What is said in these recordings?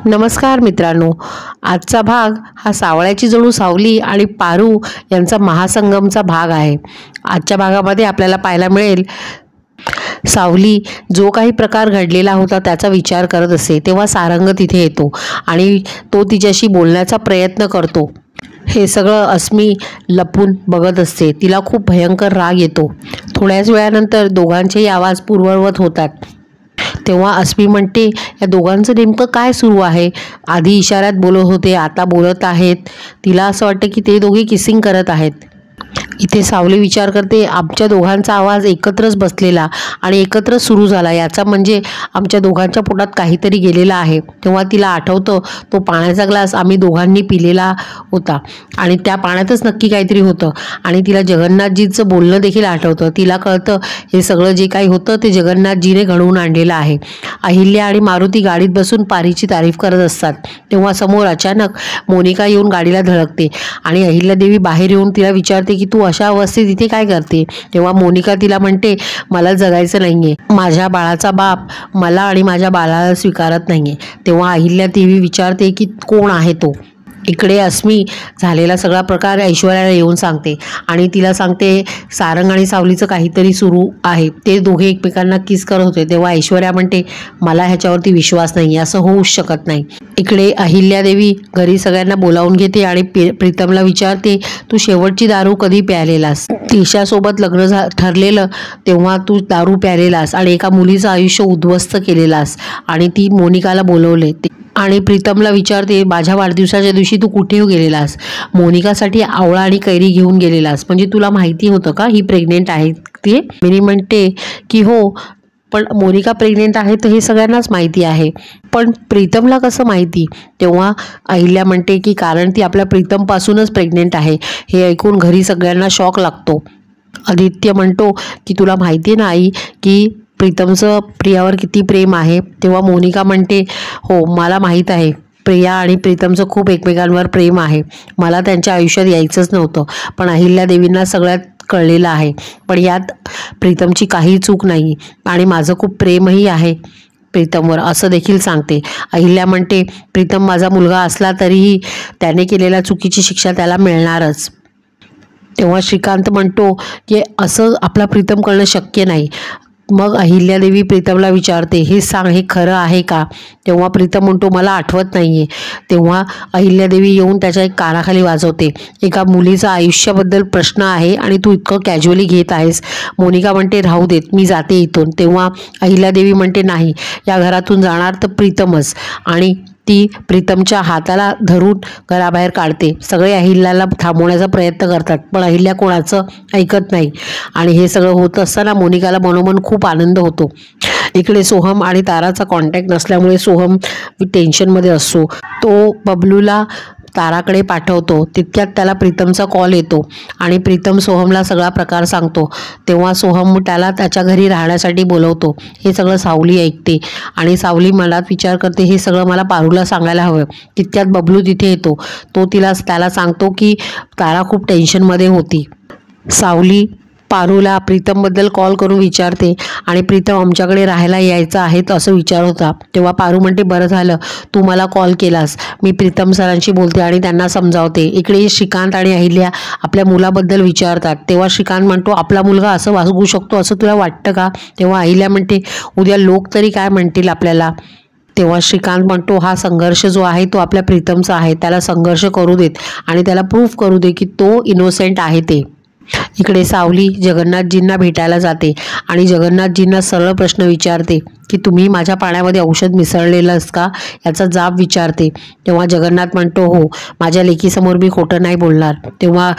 नमस्कार मित्रांनो, आजचा भाग हा सावळ्याची जणू सावली आणि पारू यांचा महासंगमचा भाग आहे। आजच्या भागामध्ये आपल्याला पाहायला मिळेल सावली जो काही प्रकार घडलेला होता त्याचा विचार करत असे तेव्हा सारंग तिथे येतो आणि तो तिच्याशी बोलण्याचा प्रयत्न करतो। हे सगळं अस्मी लपून बघत असते। तिला खूप भयंकर राग येतो। थोड्याच वेळानंतर दोघांचेही आवाज पूर्ववत होतात। तेव्हा अस्मी म्हणते, या दोघांचं नेमकं काय सुरू आहे? आधी इशाऱ्यात बोलत होते, आता बोलत आहेत। तिला असं वाटतं की ते दोघे किसिंग करत आहेत। इथे सावली विचार करते, आमच्या दोघांचा आवाज एकत्रच बसलेला आणि एकत्रच सुरू झाला, याचा म्हणजे आमच्या दोघांच्या पोटात काहीतरी गेलेला आहे। तेव्हा तिला आठवतं तो पाण्याचा ग्लास आम्ही दोघांनी पिलेला होता आणि त्या पाण्यातच नक्की काहीतरी होतं। आणि तिला जगन्नाथजींचं बोलणं देखील आठवतं। तिला कळतं हे सगळं जे काही होतं ते जगन्नाथजीने घडवून आणलेलं आहे। अहिल्या आणि मारुती गाडीत बसून पारीची तारीफ करत असतात। तेव्हा समोर अचानक मोनिका येऊन गाडीला धडकते आणि अहिल्यादेवी बाहेर येऊन तिला विचारते की तू अशा अवस्थेत इथे काय करते? तेव्हा मोनिका तिला म्हणते, मला जगायचं नाहीये, माझ्या बाळाचा बाप मला आणि माझ्या बाळाला स्वीकारत नाहीये। तेव्हा अहिल्यादेवी विचारते की कोण आहे तो? इकडे अस्मी झालेला सगळा प्रकार ऐश्वर्याला येऊन सांगते आणि तिला सांगते सारंग आणि सावलीचं काहीतरी सुरू आहे, ते दोघे एकमेकांना किस करत होते। तेव्हा ऐश्वर्या म्हणते, मला ह्याच्यावरती विश्वास नाही, असं होऊच शकत नाही। इकडे अहिल्यादेवी घरी सगळ्यांना बोलावून घेते आणि प्रीतमला विचारते, तू शेवटची दारू कधी प्यालेलास? तिशासोबत लग्न ठरलेलं तेव्हा तू दारू प्यालेलास आणि एका मुलीचं आयुष्य उद्ध्वस्त केलेलास आणि ती मोनिकाला बोलवले। आणि प्रीतमला विचारते, माझ्या वाढदिवसाच्या दिवशी तू कुठे गेलेलास? मोनिकासाठी आवळा आणि कैरी घेऊन गेलेलास, म्हणजे तुला माहिती होतं का ही प्रेग्नेंट आहे? ते मिनी म्हणते की हो, पण मोनिका प्रेग्नेंट आहे तर हे सगळ्यांनाच माहिती आहे, पण प्रीतमला कसं माहिती? तेव्हा अहिल्या म्हणते की कारण ती आपल्या प्रीतमपासूनच प्रेग्नेंट आहे। हे ऐकून घरी सगळ्यांना शॉक लागतो। आदित्य म्हणतो की तुला माहिती आहे ना आई की प्रीतमचं प्रियावर किती प्रेम आहे? तेव्हा मोनिका म्हणते, हो मला माहीत आहे, प्रिया आणि प्रीतमचं खूप एकमेकांवर प्रेम आहे, मला त्यांच्या आयुष्यात यायचंच नव्हतं, पण अहिल्यादेवींना सगळ्यात कळलेलं आहे, पण यात प्रीतमची काही चूक नाही आणि माझं खूप प्रेमही आहे प्रीतमवर, असं देखील सांगते। अहिल्या म्हणते, प्रीतम माझा मुलगा असला तरीही त्याने केलेल्या चुकीची शिक्षा त्याला मिळणारच। तेव्हा श्रीकांत म्हणतो की असं आपला प्रीतम करणं शक्य नाही। मग अहिल्यादेवी प्रीतमला विचारते, हे सांग, हे खरं आहे का? तेव्हा प्रीतम म्हणतो, मला आठवत नाहीये। तेव्हा अहिल्यादेवी येऊन त्याच्या एक कानाखाली वाजवते, एका मुलीचं आयुष्याबद्दल प्रश्न आहे आणि तू इतकं कॅज्युअली घेत आहेस। मोनिका म्हणते, राहू देत, मी जाते इथून। तेव्हा अहिल्यादेवी म्हणते, नाही, या घरातून जाणार तर प्रीतमच, आणि ती प्रीतमच्या हाताला धरून घराबाहेर काढते। सगळे अहिल्याला थांबवण्याचा प्रयत्न करतात, पण अहिल्या कोणाचं ऐकत नाही आणि हे सगळं होत असताना मोनिकाला मनोमन खूप आनंद होतो। इकडे सोहम आणि ताराचा कॉन्टॅक्ट नसल्यामुळे सोहम टेन्शनमध्ये असतो। तो बबलूला ताराकडे पाठवतो, तितक्यात त्याला प्रीतमचा कॉल येतो आणि प्रीतम सोहमला सगळा प्रकार सांगतो। तेव्हा सोहम त्याला त्याच्या घरी राहण्यासाठी बोलवतो। हे सगळं सावली ऐकते आणि सावली मनात विचार करते, हे सगळं मला पारूला सांगायला हवं। तितक्यात बबलू तिथे येतो। तो त्याला सांगतो की तारा खूप टेन्शनमध्ये होती। सावली पारूला प्रीतमबद्दल कॉल करून विचारते आणि प्रीतम आमच्याकडे राहायला यायचं आहे असं विचार होता। तेव्हा पारू म्हणते, बरं झालं तू मला कॉल केलास, मी प्रीतम सरांशी बोलते आणि त्यांना समजावते। इकडे श्रीकांत आणि अहिल्या आपल्या मुलाबद्दल विचारतात। तेव्हा श्रीकांत म्हणतो, आपला मुलगा असं वागू शकतो असं तुला वाटतं का? तेव्हा अहिल्या म्हणते, उद्या लोक तरी काय म्हणतील आपल्याला? तेव्हा श्रीकांत म्हणतो, हा संघर्ष जो आहे तो आपल्या प्रीतमचा आहे, त्याला संघर्ष करू देत आणि त्याला प्रूफ करू दे की तो इनोसेंट आहे ते। इकडे सावली जगन्नाथजींना भेटायला जाते आणि जगन्नाथजींना सरळ प्रश्न विचारते की तुम्ही माझ्या पाण्यामध्ये औषध मिसळलेलंस का, याचा जाब विचारते। तेव्हा जगन्नाथ म्हणतो, हो, माझ्या लेकीसमोर मी खोटं नाही बोलणार। तेव्हा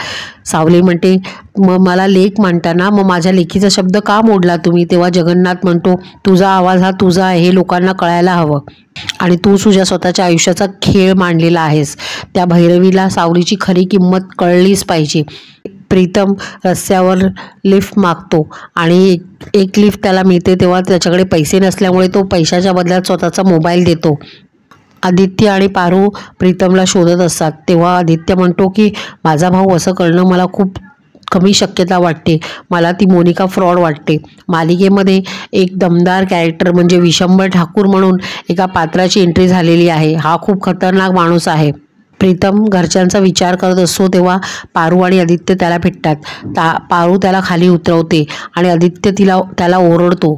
सावली म्हणते, मग मला लेक म्हणताना मग माझ्या लेकीचा शब्द का मोडला तुम्ही? तेव्हा जगन्नाथ म्हणतो, तुझा आवाज हा तुझा आहे, हे लोकांना कळायला हवं आणि तू तुझ्या स्वतःच्या आयुष्याचा खेळ मांडलेला आहेस। त्या भैरवीला सावलीची खरी किंमत कळलीच पाहिजे। प्रीतम रस्त्यावर लिफ्ट मागतो आणि एक लिफ्ट त्याला मिळते। तेव्हा त्याच्याकडे पैसे नसल्यामुळे तो पैशाच्या बदल्यात स्वतःचा मोबाईल देतो। आदित्य आणि पारू प्रीतमला शोधत असतात। तेव्हा आदित्य म्हणतो की माझा भाऊ असं करणं मला खूप कमी शक्यता वाटते. मला ती मोनिका फ्रॉड वाटते. मालिकेमध्ये एक दमदार कॅरेक्टर म्हणजे विशंबर ठाकूर म्हणून एका पात्राची एंट्री झालेली आहे. हा खूप खतरनाक माणूस आहे. प्रीतम घरच्यांचा विचार करत असतो तेव्हा पारू आणि आदित्य त्याला भेटतात. पारू त्याला खाली उतरवते आणि आदित्य त्याला ओरडतो.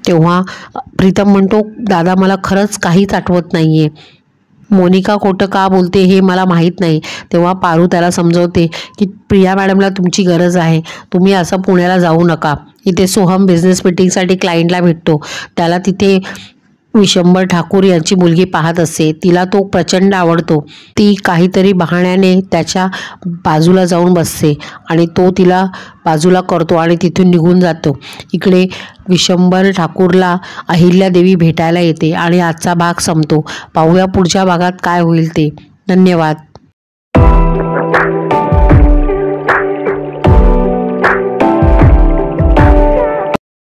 तेव्हा प्रीतम म्हणतो, दादा मला खरंच काहीच आठवत नाही आहे. मोनिका खोटं का बोलते हे मला माहीत नाही. तेव्हा पारू त्याला समजवते की प्रिया मॅडमला तुमची गरज आहे. तुम्ही असं पुण्याला जाऊ नका. इथे सोहम बिझनेस मीटिंगसाठी क्लायंटला भेटतो. त्याला तिथे विशंबर ठाकूर यांची मुलगी पाहत असते. तिला तो प्रचंड आवडतो. ती काहीतरी बहाण्याने त्याच्या बाजूला जाऊन बसते आणि तो तिला बाजूला करतो आणि तिथून निघून जातो. इकडे विशंबर ठाकूरला अहिल्यादेवी भेटायला येते आणि आजचा भाग संपतो. पाहूया पुढच्या भागात काय होईल ते. धन्यवाद.